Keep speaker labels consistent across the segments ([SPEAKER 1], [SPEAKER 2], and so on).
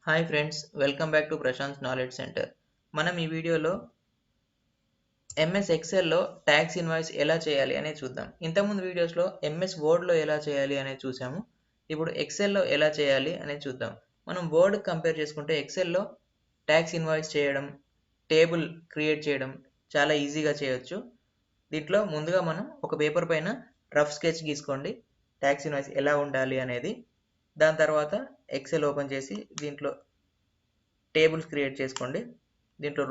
[SPEAKER 1] Hi friends, welcome back to Prashant knowledge center. మనం ఈ వీడియోలో ఎంఎస్ ఎక్సెల్లో ట్యాక్స్ ఇన్వాయిస్ ఎలా చేయాలి అనేది చూద్దాం. ఇంతకుముందు వీడియోస్లో ఎంఎస్ వర్డ్లో ఎలా చేయాలి అనేది చూసాము. ఇప్పుడు ఎక్సెల్లో ఎలా చేయాలి అనేది చూద్దాం. మనం వర్డ్ కంపేర్ చేసుకుంటే ఎక్సెల్లో ట్యాక్స్ ఇన్వాయిస్ చేయడం, టేబుల్ క్రియేట్ చేయడం చాలా ఈజీగా చేయొచ్చు. దీంట్లో ముందుగా మనం ఒక పేపర్ పైన రఫ్ స్కెచ్ గీసుకోండి, ట్యాక్స్ ఇన్వాయిస్ ఎలా ఉండాలి అనేది. దాని తర్వాత ఎక్సెల్ ఓపెన్ చేసి దీంట్లో టేబుల్స్ క్రియేట్ చేసుకోండి. దీంట్లో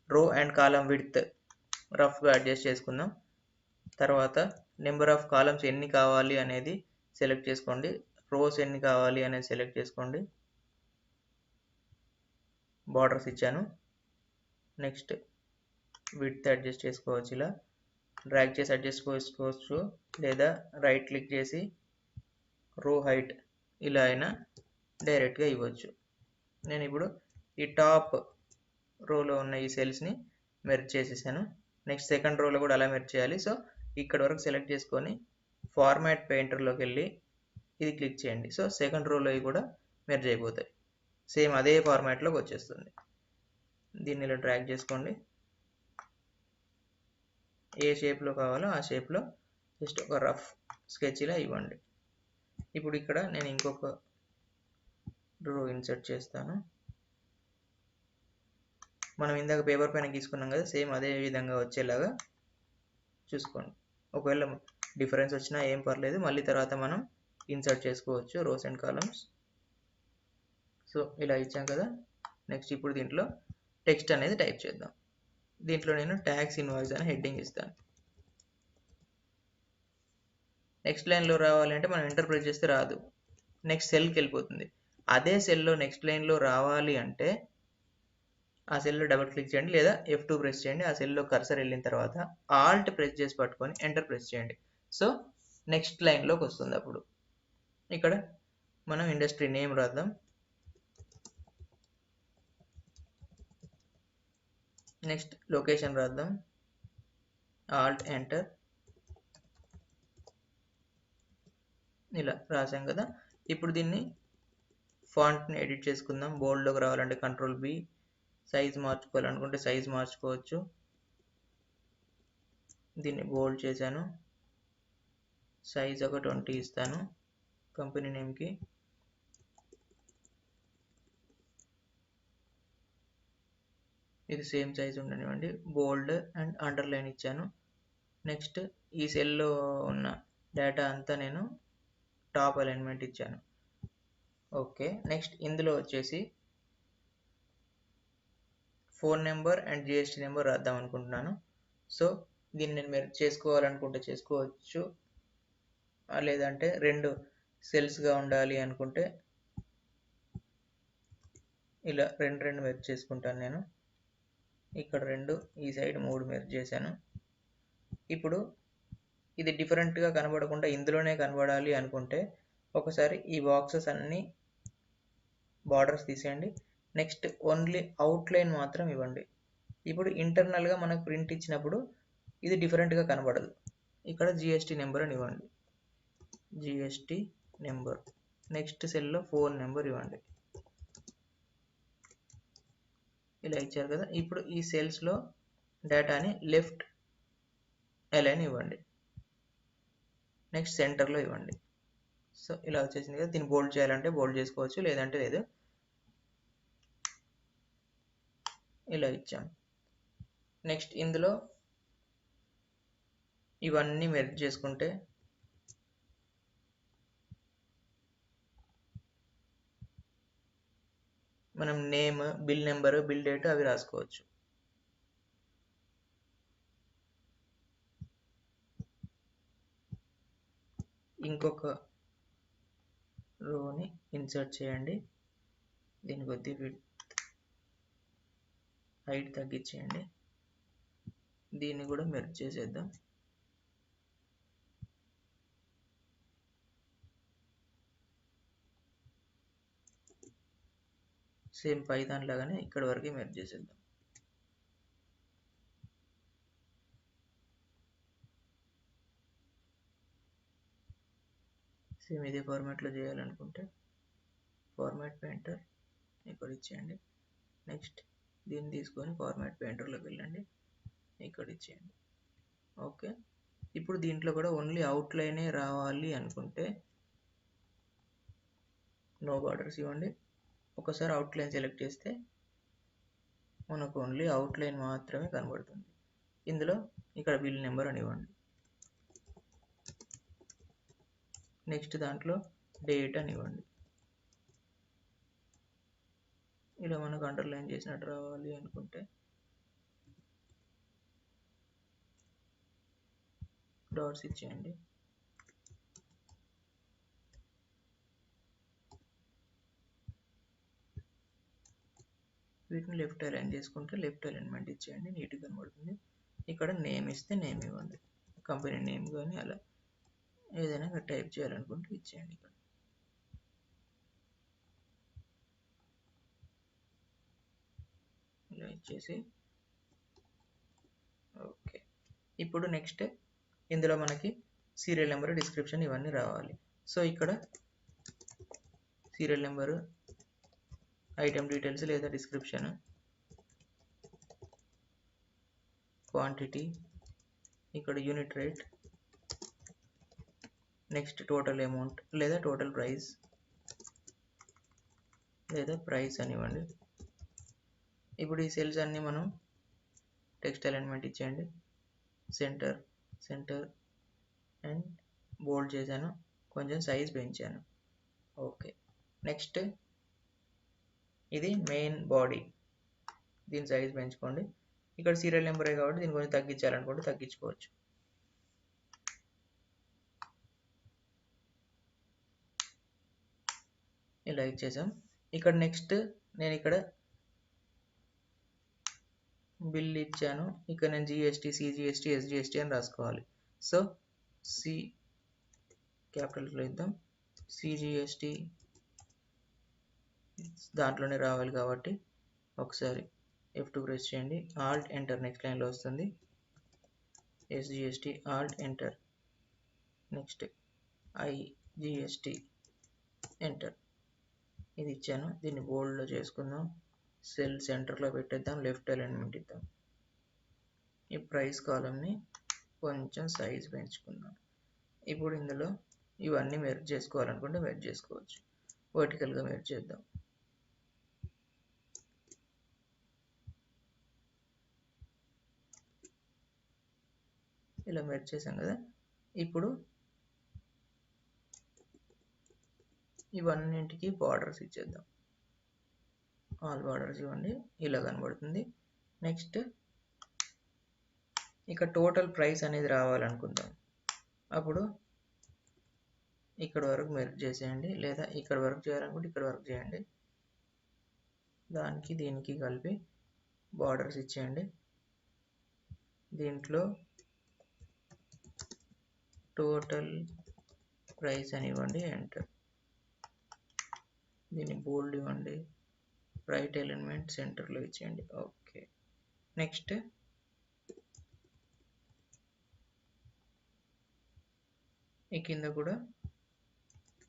[SPEAKER 1] రో అండ్ కాలమ్ విడ్త్ రఫ్గా అడ్జస్ట్ చేసుకుందాం. తర్వాత నెంబర్ ఆఫ్ కాలమ్స్ ఎన్ని కావాలి అనేది సెలెక్ట్ చేసుకోండి. రోస్ ఎన్ని కావాలి అనేది సెలెక్ట్ చేసుకోండి. బార్డర్స్ ఇచ్చాను. నెక్స్ట్ విడ్త్ అడ్జస్ట్ చేసుకోవచ్చు, ఇలా డ్రాగ్ చేసి అడ్జస్ట్ చేసుకోవచ్చు, లేదా రైట్ క్లిక్ చేసి రో హైట్ ఇలా అయినా డైరెక్ట్గా ఇవ్వచ్చు. నేను ఇప్పుడు ఈ టాప్ రోలో ఉన్న ఈ సెల్స్ని మెర్జ్ చేసేసాను. నెక్స్ట్ సెకండ్ రోలో కూడా అలా మెర్జ్ చేయాలి. సో ఇక్కడ వరకు సెలెక్ట్ చేసుకొని ఫార్మాట్ పెయింటర్లోకి వెళ్ళి ఇది క్లిక్ చేయండి. సో సెకండ్ రోలో కూడా మెర్జ్ అయిపోతాయి. సేమ్ అదే ఫార్మాట్లోకి వచ్చేస్తుంది. దీన్ని ఇలా డ్రాగ్ చేసుకోండి. ఏ షేప్లో కావాలో ఆ షేప్లో జస్ట్ ఒక రఫ్ స్కెచ్ ఇలా ఇవ్వండి. ఇప్పుడు ఇక్కడ నేను ఇంకొక రో ఇన్సర్ట్ చేస్తాను. మనం ఇందాక పేపర్ పైన గీసుకున్నాం కదా, సేమ్ అదే విధంగా వచ్చేలాగా చూసుకోండి. ఒకవేళ డిఫరెన్స్ వచ్చినా ఏం పర్లేదు, మళ్ళీ తర్వాత మనం ఇన్సర్ట్ చేసుకోవచ్చు రోస్ అండ్ కాలమ్స్. సో ఇలా ఇచ్చాం కదా. నెక్స్ట్ ఇప్పుడు దీంట్లో టెక్స్ట్ అనేది టైప్ చేద్దాం. దీంట్లో నేను ట్యాక్స్ ఇన్వాయిస్ అని హెడ్డింగ్ ఇస్తాను. నెక్స్ట్ లైన్లో రావాలి అంటే మనం ఎంటర్ ప్రెస్ చేస్తే రాదు, నెక్స్ట్ సెల్కి వెళ్ళిపోతుంది. అదే సెల్లో నెక్స్ట్ లైన్లో రావాలి అంటే ఆ సెల్లో డబుల్ క్లిక్ చేయండి, లేదా F2 ప్రెస్ చేయండి. ఆ సెల్లో కర్సర్ వెళ్ళిన తర్వాత ఆల్ట్ ప్రెస్ చేసి పట్టుకొని ఎంటర్ ప్రెస్ చేయండి. సో నెక్స్ట్ లైన్లోకి వస్తుంది. అప్పుడు ఇక్కడ మనం ఇండస్ట్రీ నేమ్ రాద్దాం. నెక్స్ట్ లొకేషన్ రాద్దాం. Alt enter. ఇలా రాసాం కదా. ఇప్పుడు దీన్ని ఫాంట్ని ఎడిట్ చేసుకుందాం. బోల్డ్లోకి రావాలంటే కంట్రోల్ B, సైజ్ మార్చుకోవాలనుకుంటే సైజ్ మార్చుకోవచ్చు. దీన్ని బోల్డ్ చేశాను. సైజ్ ఒక 20 ఇస్తాను కంపెనీ నేమ్కి. ఇది సేమ్ సైజ్ ఉండనివ్వండి. బోల్డ్ అండ్ అండర్లైన్ ఇచ్చాను. నెక్స్ట్ ఈ సెల్లో ఉన్న డేటా అంతా నేను టాప్ అలైన్మెంట్ ఇచ్చాను. ఓకే, నెక్స్ట్ ఇందులో వచ్చేసి phone number and GST number రాద్దాం అనుకుంటున్నాను. సో దీన్ని నేను మీరు చేసుకోవాలనుకుంటే చేసుకోవచ్చు, లేదంటే రెండు సెల్స్గా ఉండాలి అనుకుంటే ఇలా రెండు మెర్జ్ చేసుకుంటాను. నేను ఇక్కడ 2, ఈ సైడ్ 3 మెర్జ్ చేశాను. ఇప్పుడు ఇది డిఫరెంట్గా కనబడకుండా ఇందులోనే కనబడాలి అనుకుంటే ఒకసారి ఈ బాక్సెస్ అన్నీ బార్డర్స్ తీసేయండి. నెక్స్ట్ ఓన్లీ అవుట్లైన్ మాత్రం ఇవ్వండి. ఇప్పుడు ఇంటర్నల్గా మనకు ప్రింట్ ఇచ్చినప్పుడు ఇది డిఫరెంట్గా కనబడదు. ఇక్కడ జిఎస్టీ నెంబర్ అని ఇవ్వండి. GST number. నెక్స్ట్ సెల్లో ఫోన్ నెంబర్ ఇవ్వండి. ఇలా ఇచ్చారు కదా. ఇప్పుడు ఈ సెల్స్లో డేటాని లెఫ్ట్ అలైన్ ఇవ్వండి. నెక్స్ట్ సెంటర్లో ఇవ్వండి. సో ఇలా వచ్చేసింది కదా. దీన్ని బోల్డ్ చేయాలంటే బోల్డ్ చేసుకోవచ్చు, లేదంటే లేదు. ఇలా ఇచ్చాం. నెక్స్ట్ ఇందులో ఇవన్నీ మెర్జ్ చేసుకుంటే మనం name, bill number, bill date అవి రాసుకోవచ్చు. ఇంకొక రోని ఇన్సర్ట్ చేయండి. దీని కొద్ది హైట్ తగ్గించేయండి. దీన్ని కూడా మెర్జ్ చేసేద్దాం. సేమ్ పైథాన్ లాగానే ఇక్కడ వరకు మెర్జ్ చేసేద్దాం. సేమ్ ఇదే ఫార్మాట్లో చేయాలనుకుంటే ఫార్మాట్ పెయింటర్, ఇక్కడ ఇచ్చేయండి. నెక్స్ట్ దీన్ని తీసుకొని ఫార్మాట్ పెయింటర్లోకి వెళ్ళండి, ఇక్కడ ఇచ్చేయండి. ఓకే, ఇప్పుడు దీంట్లో కూడా ఓన్లీ అవుట్లైనే రావాలి అనుకుంటే నో బార్డర్స్ ఇవ్వండి. ఒకసారి అవుట్లైన్ సెలెక్ట్ చేస్తే మనకు ఓన్లీ అవుట్లైన్ మాత్రమే కనబడుతుంది. ఇందులో ఇక్కడ బిల్ నెంబర్ అని ఇవ్వండి. నెక్స్ట్ దాంట్లో డేట్ అని ఇవ్వండి. ఇలా మనకు అండర్లైన్ చేసినట్టు రావాలి అనుకుంటే డాట్స్ ఇచ్చేయండి. వీటిని లెఫ్ట్ అలైన్ చేసుకుంటే లెఫ్ట్ అలైన్మెంట్ ఇచ్చేయండి, నీట్గా కనబడుతుంది. ఇక్కడ నేమ్ ఇస్తే నేమ్ ఇవ్వండి, కంపెనీ నేమ్ కానీ అలా ఏదైనా టైప్ చేయాలనుకుంటే ఇచ్చేయండి. ఇక్కడ ఇలా ఇచ్చేసి ఓకే. ఇప్పుడు నెక్స్ట్ ఇందులో మనకి సీరియల్ నెంబర్, డిస్క్రిప్షన్ ఇవన్నీ రావాలి. సో ఇక్కడ సీరియల్ నెంబరు, ఐటమ్ డీటెయిల్స్ లేదా డిస్క్రిప్షన్, క్వాంటిటీ, ఇక్కడ unit rate, next total amount లేదా టోటల్ ప్రైస్ లేదా ప్రైస్ అనివ్వండి. ఇప్పుడు ఈ సెల్స్ అన్నీ మనం టెక్స్ట్ అలైన్మెంట్ ఇచ్చేయండి. సెంటర్ సెంటర్ అండ్ బోల్డ్ చేశాను, కొంచెం సైజ్ పెంచాను. ఓకే, నెక్స్ట్ ఇది మెయిన్ బాడీ, దీని సైజ్ పెంచుకోండి. ఇక్కడ సీరియల్ నెంబరే కాబట్టి దీన్ని కొంచెం తగ్గించాలనుకుంటే తగ్గించుకోవచ్చు. ఇలా ఇచ్చేసాం. ఇక్కడ నెక్స్ట్ నేను ఇక్కడ బిల్ ఇచ్చాను, ఇక్కడ నేను జిఎస్టీ, సిజిఎస్టీ, ఎస్జిఎస్టీ అని రాసుకోవాలి. సో సి క్యాపిటల్స్లో ఇద్దాం, సిజిఎస్టీ దాంట్లోనే రావాలి కాబట్టి ఒకసారి F2 ప్రెస్ చేయండి, ఆల్ట్ ఎంటర్, నెక్స్ట్ లైన్లో వస్తుంది. SGST Alt enter, next IGST enter, ఇది ఇచ్చాను. దీన్ని బోల్డ్లో చేసుకుందాం, సెల్ సెంటర్లో పెట్టేద్దాం, లెఫ్ట్ అలైన్మెంట్ ఇద్దాం. ఈ ప్రైస్ కాలంని కొంచెం సైజ్ పెంచుకుందాం. ఇప్పుడు ఇందులో ఇవన్నీ మెర్జ్ చేసుకోవాలనుకుంటే మెర్జ్ చేసుకోవచ్చు. వర్టికల్గా మెర్జ్ చేద్దాం. ఇలా మెర్జ్ చేసాం కదా. ఇప్పుడు ఇవన్నింటికి బార్డర్స్ ఇచ్చేద్దాం, ఆల్ బార్డర్స్ ఇవ్వండి, ఇలా కనబడుతుంది. నెక్స్ట్ ఇక్కడ టోటల్ ప్రైస్ అనేది రావాలనుకుందాం. అప్పుడు ఇక్కడ వరకు మెర్జ్ చేసేయండి, లేదా ఇక్కడ వరకు చేయాలనుకుంటే ఇక్కడ వరకు చేయండి. దానికి దీనికి కలిపి బార్డర్స్ ఇచ్చేయండి. దీంట్లో టోటల్ ప్రైస్ అని ఇవ్వండి, ఎంటర్. దీన్ని బోల్డ్ ఇవ్వండి, రైట్ ఎలిమెంట్ సెంటర్లో ఇచ్చేయండి. ఓకే, నెక్స్ట్ ఈ కింద కూడా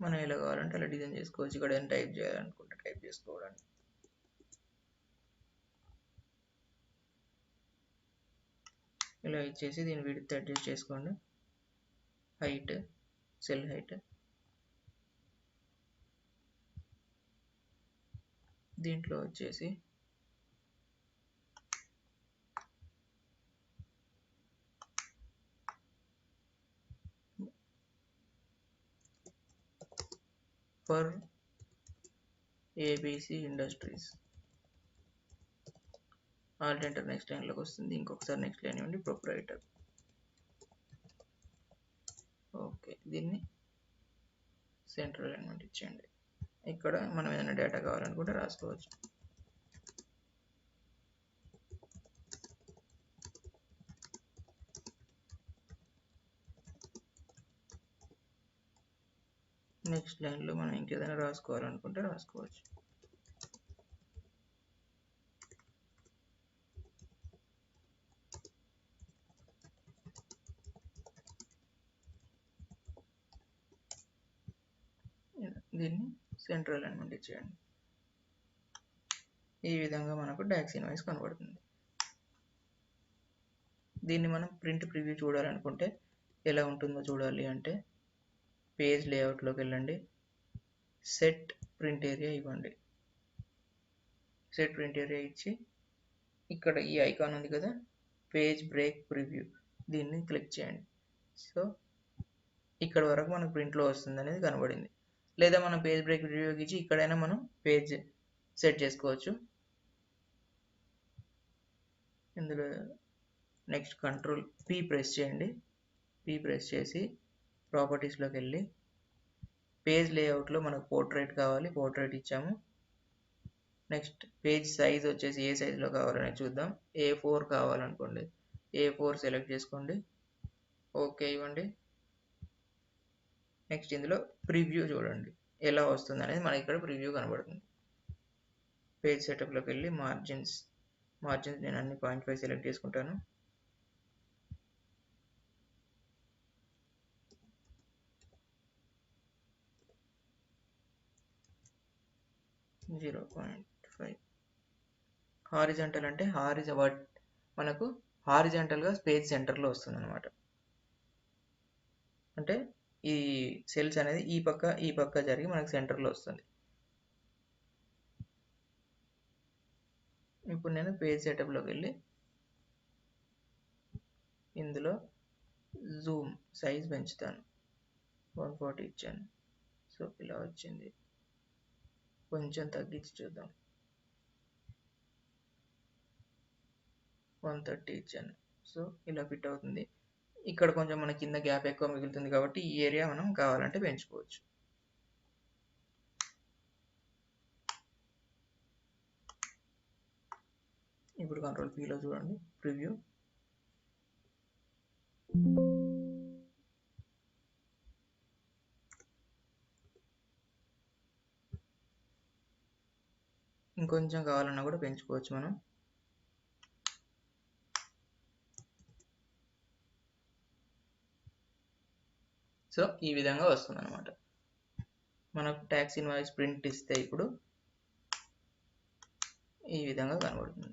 [SPEAKER 1] మనం ఎలా కావాలంటే అలా డిజైన్ చేసుకోవచ్చు. ఇక్కడ ఏదైనా టైప్ చేయాలనుకుంటే టైప్ చేసుకోవడానికి. ఇలా ఇచ్చేసి దీని విడ్త్ అడ్జస్ట్ చేసుకోండి, హైట్, సెల్ హైట్. దీంట్లో వచ్చేసి for ABC industries, alt enter, next లైన్లోకి వస్తుంది. ఇంకొకసారి నెక్స్ట్ లైన్ ఇవ్వండి, ప్రొప్రైటర్. ఓకే, దీన్ని సెంట్రల్ అలైన్మెంట్ ఇచ్చేయండి. ఇక్కడ మనం ఏదైనా డేటా కావాలనుకుంటే రాసుకోవచ్చు. నెక్స్ట్ లైన్లో మనం ఇంకేదైనా రాసుకోవాలనుకుంటే రాసుకోవచ్చు. దీన్ని సెంట్రల్ అలైన్మెంట్ ఇచ్చేయండి. ఈ విధంగా మనకు ట్యాక్స్ ఇన్వాయిస్ కనబడుతుంది. దీన్ని మనం ప్రింట్ ప్రివ్యూ చూడాలనుకుంటే ఎలా ఉంటుందో చూడాలి అంటే పేజ్ లేఅవుట్లోకి వెళ్ళండి, సెట్ ప్రింట్ ఏరియా ఇవ్వండి. సెట్ ప్రింట్ ఏరియా ఇచ్చి ఇక్కడ ఈ ఐకాన్ ఉంది కదా, పేజ్ బ్రేక్ ప్రివ్యూ, దీన్ని క్లిక్ చేయండి. సో ఇక్కడ వరకు మనకు ప్రింట్లో వస్తుంది అనేది కనబడింది. లేదా మనం పేజ్ బ్రేక్ ప్రివ్యూ ఇచ్చి ఇక్కడైనా మనం పేజ్ సెట్ చేసుకోవచ్చు. ఇందులో నెక్స్ట్ కంట్రోల్ P ప్రెస్ చేయండి. P ప్రెస్ చేసి ప్రాపర్టీస్లోకి వెళ్ళి పేజ్ లేఅవుట్లో మనకు పోర్ట్రైట్ కావాలి, పోర్ట్రైట్ ఇచ్చాము. నెక్స్ట్ పేజ్ సైజ్ వచ్చేసి ఏ సైజులో కావాలని చూద్దాం. A4 కావాలనుకోండి, A4 సెలెక్ట్ చేసుకోండి, ఓకే ఇవ్వండి. నెక్స్ట్ ఇందులో ప్రివ్యూ చూడండి ఎలా వస్తుంది అనేది మనకి ఇక్కడ ప్రివ్యూ కనబడుతుంది. పేజ్ సెటప్లోకి వెళ్ళి మార్జిన్స్ నేను అన్ని 0.5 సెలెక్ట్ చేసుకుంటాను. హారిజంటల్ అంటే మనకు హారిజంటల్గా పేజ్ సెంటర్లో వస్తుంది అనమాట. అంటే ఈ సెల్స్ అనేది ఈ పక్క జరిగి మనకు సెంటర్లో వస్తుంది. ఇప్పుడు నేను పేజ్ సెటప్లోకి వెళ్ళి ఇందులో జూమ్ సైజ్ పెంచుతాను, 140 ఇచ్చాను. సో ఇలా వచ్చింది. కొంచెం తగ్గించి చూద్దాం, 130 ఇచ్చాను. సో ఇలా ఫిట్ అవుతుంది. ఇక్కడ కొంచెం మన కింద గ్యాప్ ఎక్కువ మిగులుతుంది కాబట్టి ఈ ఏరియా మనం కావాలంటే పెంచుకోవచ్చు. ఇప్పుడు కంట్రోల్ Pలో చూడండి ప్రివ్యూ. ఇంకొంచెం కావాలన్నా కూడా పెంచుకోవచ్చు మనం. సో ఈ విధంగా వస్తుంది అనమాట. మనకు ట్యాక్స్ ఇన్వాయిస్ ప్రింట్ ఇస్తే ఇప్పుడు ఈ విధంగా కనబడుతుంది.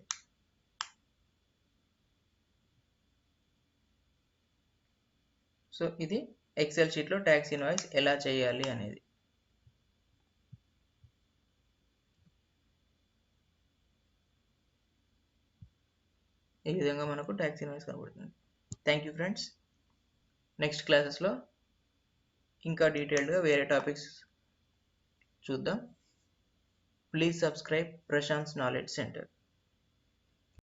[SPEAKER 1] సో ఇది ఎక్సెల్ షీట్లో ట్యాక్స్ ఇన్వాయిస్ ఎలా చేయాలి అనేది. ఈ విధంగా మనకు ట్యాక్స్ ఇన్వాయిస్ కనబడుతుంది. Thank you friends. నెక్స్ట్ క్లాసెస్లో ఇంకా డీటెయిల్డ్గా వేరే టాపిక్స్ చూద్దాం. Please subscribe Prashant knowledge centre.